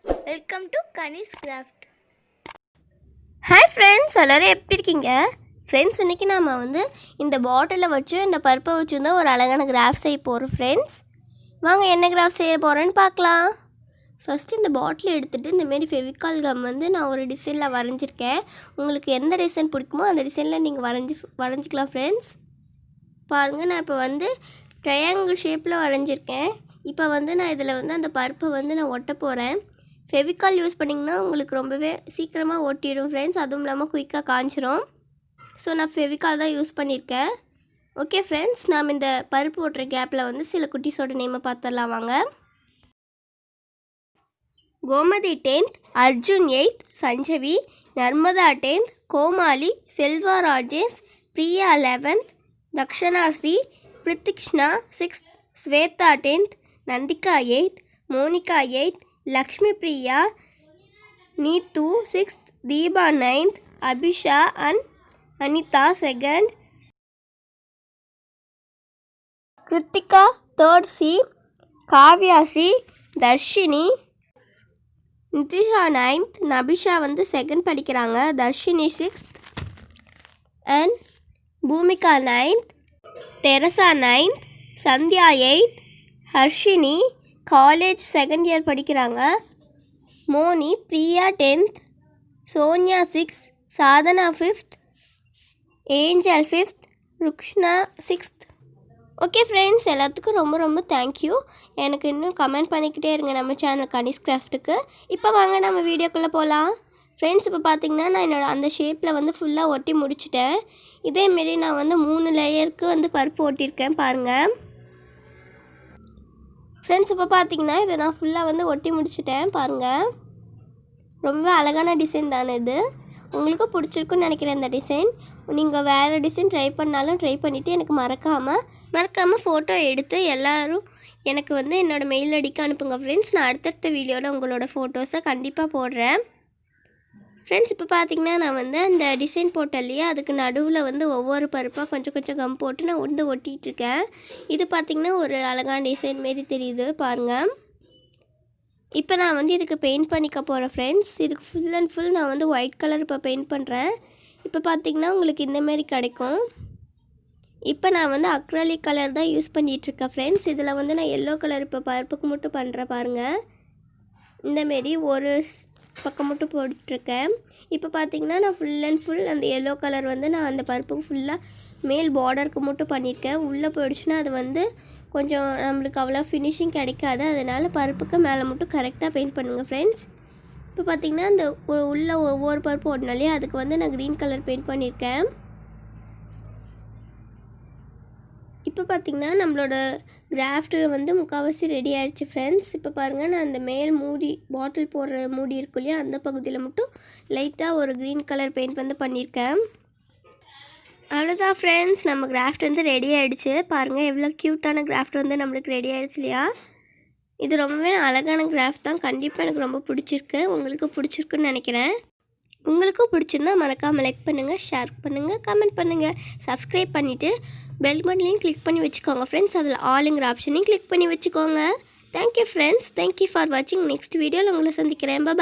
Welcome to Kani's craft. Hi friends, எல்லோரும் எப்படி இருக்கீங்க? ஃப்ரெண்ட்ஸ், இன்றைக்கி நாம் இந்த பாட்டிலை வச்சு இந்த பருப்பை வச்சுருந்தா ஒரு அழகான கிராஃப்ட் செய்ய போகிறோம். ஃப்ரெண்ட்ஸ், வாங்க என்ன கிராஃப்ட் செய்ய போகிறேன்னு பார்க்கலாம். ஃபஸ்ட்டு இந்த பாட்டில் எடுத்துகிட்டு இந்தமாரி ஃபெவிகால் கம் நான் ஒரு டிசைனில் வரைஞ்சிருக்கேன். உங்களுக்கு எந்த டிசைன் பிடிக்குமோ அந்த டிசைனில் நீங்கள் வரைஞ்சிக்கலாம். ஃப்ரெண்ட்ஸ் பாருங்கள், நான் இப்போ ட்ரையாங்கிள் ஷேப்பில் வரைஞ்சிருக்கேன். இப்போ நான் இதில் அந்த பருப்பை நான் ஒட்ட போகிறேன். ஃபெவிகால் யூஸ் பண்ணிங்கன்னா உங்களுக்கு ரொம்பவே சீக்கிரமாக ஒட்டிடும் ஃப்ரெண்ட்ஸ். அதுவும் இல்லாமல் குயிக்காக காஞ்சிரும். ஸோ நான் ஃபெவிகால் தான் யூஸ் பண்ணியிருக்கேன். ஓகே ஃப்ரெண்ட்ஸ், நாம் இந்த பருப்பு ஓட்டுற கேப்பில் சில குட்டீஸோட நேமை பார்த்துடலாம் வாங்க. Gomathi 10th, Arjun 8th, Sanjavi, Narmada 10th, Komali, Selva Rajesh, Priya 11th, Dakshanashri, Prithikshna 6th, Swetha 10th, Nandika 8th, Monika 8th, Lakshmi Priya, Neethu 6th, Deepa 9th, Abisha and Anitha 2nd, Kiruthika 3rd C, Kavya Sri, Dharshini, Nithisha 9th, Nabisha 2nd படிக்கிறாங்க, Dharshini 6th and Boomika 9th, Teresa 9th, Sandhya 8th, Harshini college 2nd year படிக்கிறாங்க, Moni, Priya 10th, Sonia 6th, Sadhana 5th, Angel 5th, ருக்ஷ்ணா 6th. Okay friends, எல்லாத்துக்கும் ரொம்ப ரொம்ப thank you. எனக்கு இன்னும் comment பண்ணிக்கிட்டே இருங்க நம்ம சேனல் கனிஸ் கிராஃப்ட்டுக்கு. இப்போ வாங்க நம்ம வீடியோக்குள்ளே போகலாம். ஃப்ரெண்ட்ஸ், இப்போ பார்த்திங்கன்னா நான் அந்த ஷேப்பில் ஃபுல்லாக ஒட்டி முடிச்சிட்டேன். இதேமாரி நான் 3 லேயருக்கு பருப்பு ஒட்டியிருக்கேன் பாருங்கள். ஃப்ரெண்ட்ஸ், இப்போ பார்த்திங்கன்னா இதை நான் ஃபுல்லாக ஒட்டி முடிச்சிட்டேன் பாருங்கள். ரொம்ப அழகான டிசைன் தானே இது. உங்களுக்கும் பிடிச்சிருக்குன்னு நினைக்கிறேன் இந்த டிசைன். நீங்கள் வேறு டிசைன் ட்ரை பண்ணாலும் ட்ரை பண்ணிவிட்டு எனக்கு மறக்காமல் ஃபோட்டோ எடுத்து எல்லோரும் எனக்கு என்னோடய மெயில் ஐடிக்கு அனுப்புங்க ஃப்ரெண்ட்ஸ். நான் அடுத்தடுத்த வீடியோவில் உங்களோட ஃபோட்டோஸை கண்டிப்பாக போடுறேன். ஃப்ரெண்ட்ஸ், இப்போ பார்த்திங்கன்னா நான் அந்த டிசைன் போட்டேன் இல்லையா, அதுக்கு நடுவில் ஒவ்வொரு பருப்பாக கொஞ்சம் கொஞ்சம் கம் போட்டு நான் ஒட்டிகிட்ருக்கேன். இது பார்த்திங்கன்னா ஒரு அழகான டிசைன் மாரி தெரியுது பாருங்கள். இப்போ நான் இதுக்கு பெயிண்ட் பண்ணிக்க போகிறேன் ஃப்ரெண்ட்ஸ். இதுக்கு ஃபுல் அண்ட் ஃபுல் நான் ஒயிட் கலர் இப்போ பெயிண்ட் பண்ணுறேன். இப்போ பார்த்திங்கன்னா உங்களுக்கு இந்தமாரி கிடைக்கும். இப்போ நான் அக்ரலிக் கலர் தான் யூஸ் பண்ணிகிட்ருக்கேன் ஃப்ரெண்ட்ஸ். இதில் நான் எல்லோ கலர் இப்போ பருப்புக்கு மட்டும் பண்ணுறேன் பாருங்கள். இந்தமாரி ஒரு பக்கம் மட்டும் போட்டுருக்கேன். இப்போ பார்த்திங்கன்னா நான் ஃபுல் அண்ட் ஃபுல் அந்த எல்லோ கலர் நான் அந்த பருப்புக்கு ஃபுல்லாக மேல் பார்டருக்கு மட்டும் பண்ணியிருக்கேன். உள்ளே போயிடுச்சுன்னா அது கொஞ்சம் நம்மளுக்கு அவ்வளோ ஃபினிஷிங் கிடைக்காது. அதனால் பருப்புக்கு மேலே மட்டும் கரெக்டாக பெயிண்ட் பண்ணுங்கள் ஃப்ரெண்ட்ஸ். இப்போ பார்த்திங்கன்னா இந்த உள்ள ஒவ்வொரு பருப்பு ஓட்டினாலே அதுக்கு நான் க்ரீன் கலர் பெயிண்ட் பண்ணியிருக்கேன். இப்போ பார்த்திங்கன்னா நம்மளோட கிராஃப்ட்டு முக்கால்வாசி ரெடி ஆகிடுச்சு ஃப்ரெண்ட்ஸ். இப்போ பாருங்கள், நான் அந்த மேல் மூடி பாட்டில் போடுற மூடி இருக்கு இல்லையா, அந்த பகுதியில் மட்டும் லைட்டாக ஒரு க்ரீன் கலர் பெயிண்ட் பண்ணியிருக்கேன். அவ்வளோதான் ஃப்ரெண்ட்ஸ், நம்ம கிராஃப்ட் ரெடி ஆகிடுச்சு. பாருங்கள் எவ்வளோ க்யூட்டான கிராஃப்ட் நம்மளுக்கு ரெடி ஆகிடுச்சு இல்லையா. இது ரொம்பவே அழகான கிராஃப்ட் தான். கண்டிப்பாக எனக்கு ரொம்ப பிடிச்சிருக்கு. உங்களுக்கு பிடிச்சிருக்குன்னு நினைக்கிறேன். உங்களுக்கும் பிடிச்சிருந்தா மறக்காமல் லைக் பண்ணுங்கள், ஷேர் பண்ணுங்கள், கமெண்ட் பண்ணுங்கள், சப்ஸ்கிரைப் பண்ணிவிட்டு பெல் பட்டனையும் கிளிக் பண்ணி வச்சுக்கோங்க ஃப்ரெண்ட்ஸ். அதில் ஆளுங்கிற ஆப்ஷனையும் கிளிக் பண்ணி வச்சுக்கோங்க. தேங்க்யூ ஃப்ரெண்ட்ஸ், தேங்க்யூ ஃபார் வாட்சிங். நெக்ஸ்ட் வீடியோவில் உங்களை சந்திக்கிறேன். பாய்.